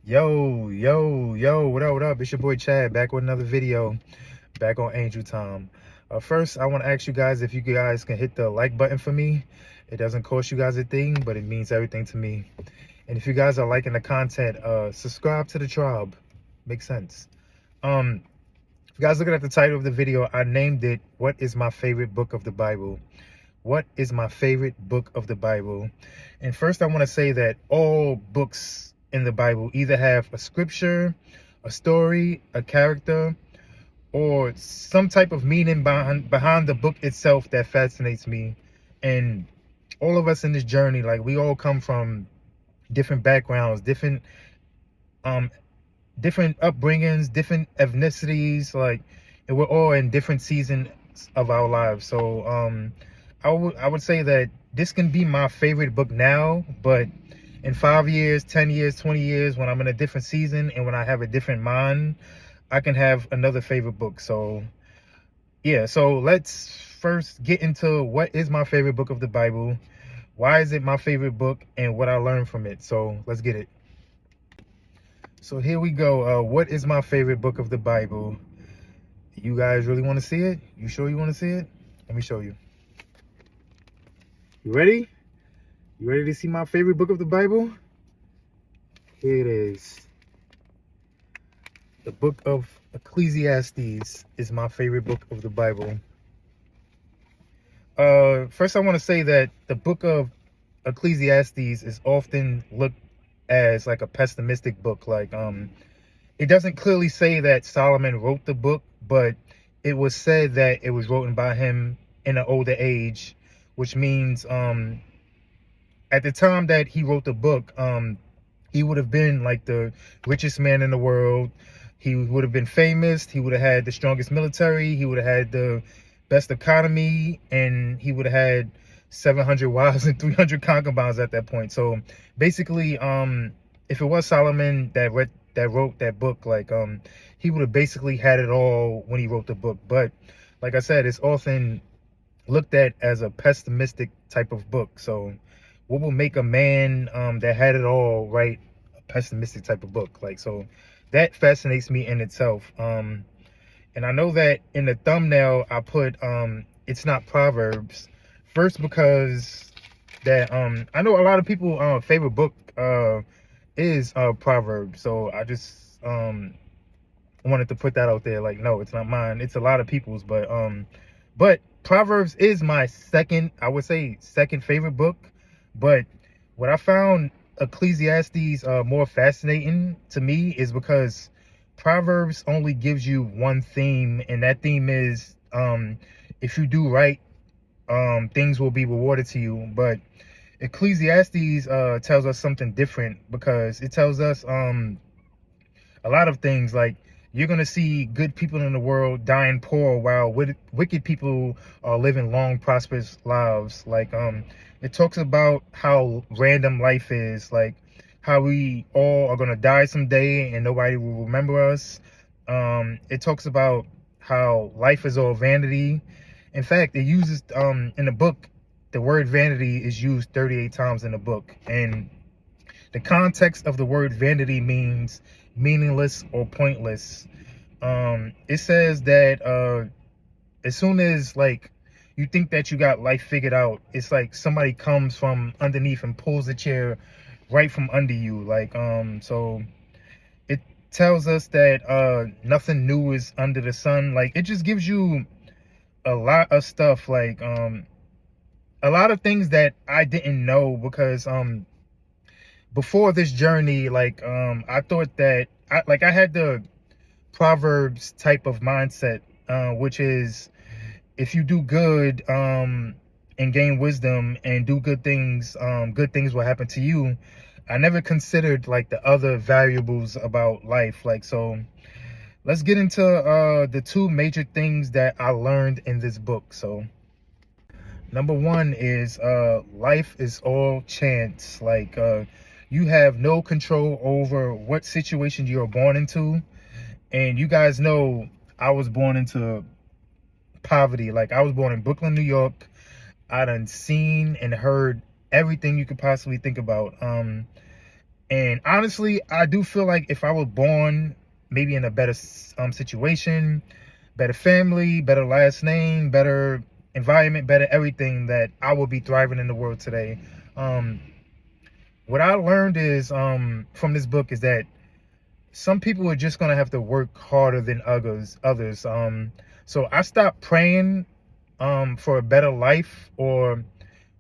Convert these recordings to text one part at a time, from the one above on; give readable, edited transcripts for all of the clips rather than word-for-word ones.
Yo, what up? It's your boy Chad back with another video, back on Angel Time. First, I want to ask you guys if you guys can hit the like button for me. It doesn't cost you guys a thing, but it means everything to me. And if you guys are liking the content, subscribe to the tribe. Makes sense. If you guys looking at the title of the video, I named it, What is my favorite book of the Bible? What is my favorite book of the Bible? And first, I want to say that all books in the Bible either have a scripture, a story, a character, or some type of meaning behind the book itself that fascinates me. And all of us in this journey, like, we all come from different backgrounds, different upbringings, different ethnicities, like, and we're all in different seasons of our lives. So I would say that this can be my favorite book now, but in 5 years, 10 years, 20 years, when I'm in a different season and when I have a different mind, I can have another favorite book. So yeah, so let's first get into what is my favorite book of the Bible, why is it my favorite book, and what I learned from it. So let's get it. So here we go. What is my favorite book of the Bible? You guys really want to see it? You sure you want to see it? Let me show you. You ready? You ready to see my favorite book of the Bible? Here it is. The book of Ecclesiastes is my favorite book of the Bible. First, I want to say that the book of Ecclesiastes is often looked as like a pessimistic book. Like, it doesn't clearly say that Solomon wrote the book, but it was said that it was written by him in an older age, which means at the time that he wrote the book, he would have been like the richest man in the world. He would have been famous. He would have had the strongest military. He would have had the best economy, and he would have had 700 wives and 300 concubines at that point. So basically, if it was Solomon that wrote that book, like, he would have basically had it all when he wrote the book. But like I said, it's often looked at as a pessimistic type of book. So what will make a man that had it all write a pessimistic type of book? Like, so that fascinates me in itself. And I know that in the thumbnail I put it's not Proverbs, first because that I know a lot of people favorite book is Proverbs. So I just wanted to put that out there. Like, no, it's not mine, it's a lot of people's. But Proverbs is my second, I would say, second favorite book. But what I found Ecclesiastes more fascinating to me is because Proverbs only gives you one theme, and that theme is if you do right, things will be rewarded to you. But Ecclesiastes tells us something different, because it tells us a lot of things. Like, you're gonna see good people in the world dying poor, while wicked people are living long, prosperous lives. Like, it talks about how random life is, like how we all are gonna die someday and nobody will remember us. It talks about how life is all vanity. In fact, it uses in the book, the word vanity is used 38 times in the book, and the context of the word vanity means meaningless or pointless. It says that as soon as, like, you think that you got life figured out, it's like somebody comes from underneath and pulls the chair right from under you. Like, so it tells us that nothing new is under the sun. Like, it just gives you a lot of stuff, like a lot of things that I didn't know, because before this journey, like, I thought that I had the Proverbs type of mindset, which is, if you do good and gain wisdom and do good things will happen to you. I never considered, like, the other variables about life. Like, so let's get into the two major things that I learned in this book. So number one is life is all chance. Like, you have no control over what situation you're born into. And you guys know I was born into poverty. Like, I was born in Brooklyn, New York. I done seen and heard everything you could possibly think about. And honestly, I do feel like if I were born maybe in a better situation, better family, better last name, better environment, better everything, that I would be thriving in the world today. Um, what I learned is from this book is that some people are just gonna have to work harder than others. So I stopped praying for a better life, or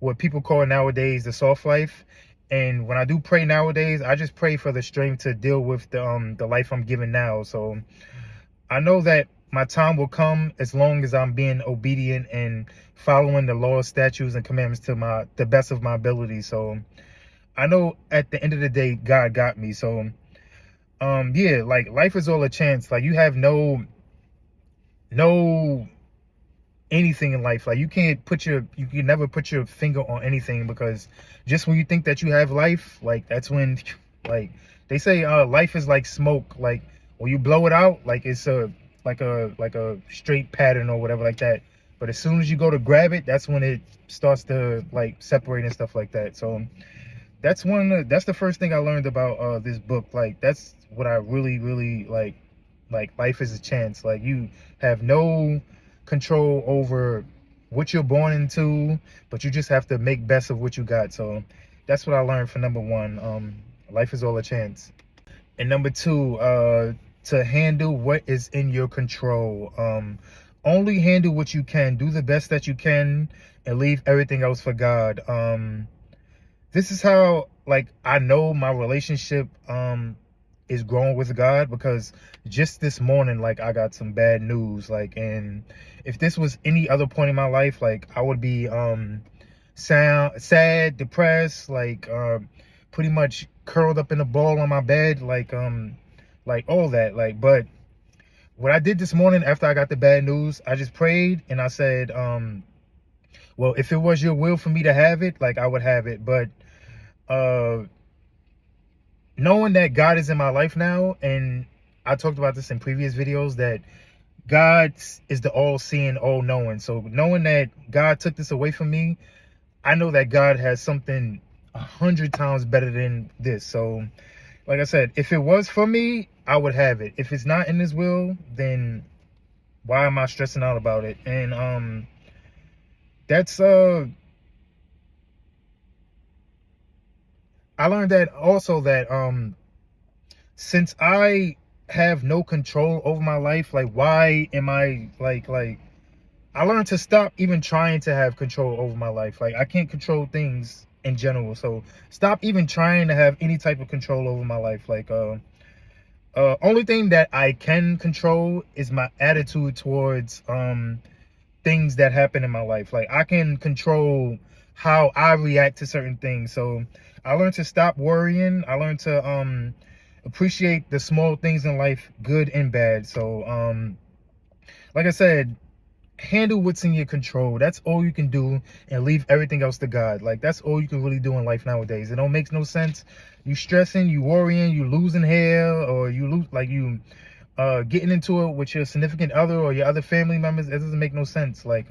what people call nowadays the soft life. And when I do pray nowadays, I just pray for the strength to deal with the life I'm given now. So I know that my time will come as long as I'm being obedient and following the laws, statutes, and commandments to the best of my ability. So I know at the end of the day, God got me. So yeah, like life is all a chance. Like you have no anything in life. Like you can never put your finger on anything, because just when you think that you have life, like that's when, like they say, life is like smoke. Like when you blow it out, like it's like a straight pattern or whatever like that. But as soon as you go to grab it, that's when it starts to like separate and stuff like that. So that's that's the first thing I learned about this book. Like that's what I really like. Like life is a chance. Like you have no control over what you're born into, but you just have to make best of what you got. So that's what I learned from number one. Life is all a chance. And number two, to handle what is in your control. Only handle what you can. Do the best that you can and leave everything else for God. This is how, like, I know my relationship is growing with God, because just this morning, like, I got some bad news. Like, and if this was any other point in my life, like, I would be sad, depressed, like pretty much curled up in a ball on my bed, like all that. Like, but what I did this morning after I got the bad news, I just prayed and I said, well, if it was your will for me to have it, like, I would have it. But knowing that God is in my life now, and I talked about this in previous videos, that God is the all-seeing, all-knowing. So knowing that God took this away from me, I know that God has something 100 times better than this. So like I said, if it was for me, I would have it. If it's not in his will, then why am I stressing out about it? And that's I learned that also, that since I have no control over my life, like, why am I like I learned to stop even trying to have control over my life. Like, I can't control things in general, so stop even trying to have any type of control over my life. Like, only thing that I can control is my attitude towards things that happen in my life. Like, I can control how I react to certain things. So I learned to stop worrying. I learned to appreciate the small things in life, good and bad. So like I said, handle what's in your control. That's all you can do, and leave everything else to God. Like, that's all you can really do in life nowadays. It don't make no sense. You stressing, you worrying, you losing hair, or you lose, like, you getting into it with your significant other or your other family members. It doesn't make no sense. Like,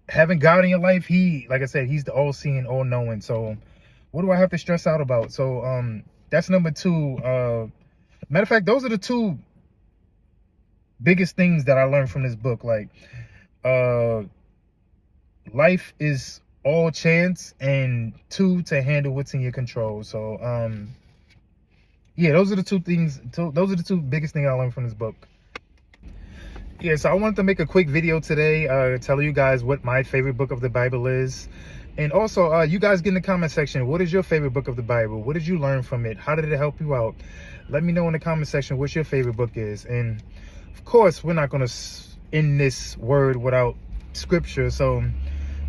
having God in your life, like I said, he's the all-seeing, all-knowing. So what do I have to stress out about? So that's number two. Matter of fact, those are the two biggest things that I learned from this book. Like, life is all chance, and two, to handle what's in your control. So yeah, those are the two things. Those are the two biggest things I learned from this book. Yeah, so I wanted to make a quick video today, tell you guys what my favorite book of the Bible is. And also, you guys get in the comment section, what is your favorite book of the Bible? What did you learn from it? How did it help you out? Let me know in the comment section what your favorite book is. And of course, we're not going to end this word without scripture. So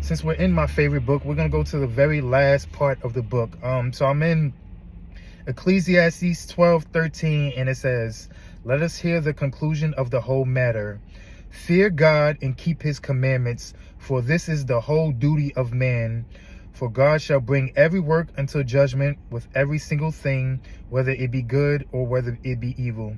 since we're in my favorite book, we're going to go to the very last part of the book. So I'm in Ecclesiastes 12:13, and it says, "Let us hear the conclusion of the whole matter. Fear God and keep his commandments, for this is the whole duty of man. For God shall bring every work unto judgment with every single thing, whether it be good or whether it be evil."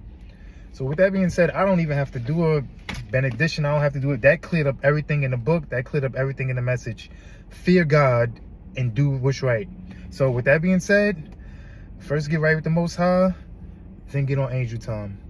So with that being said, I don't even have to do a benediction. I don't have to do it. That cleared up everything in the book. That cleared up everything in the message. Fear God and do what's right. So with that being said, First get right with the Most High, then get on angel time.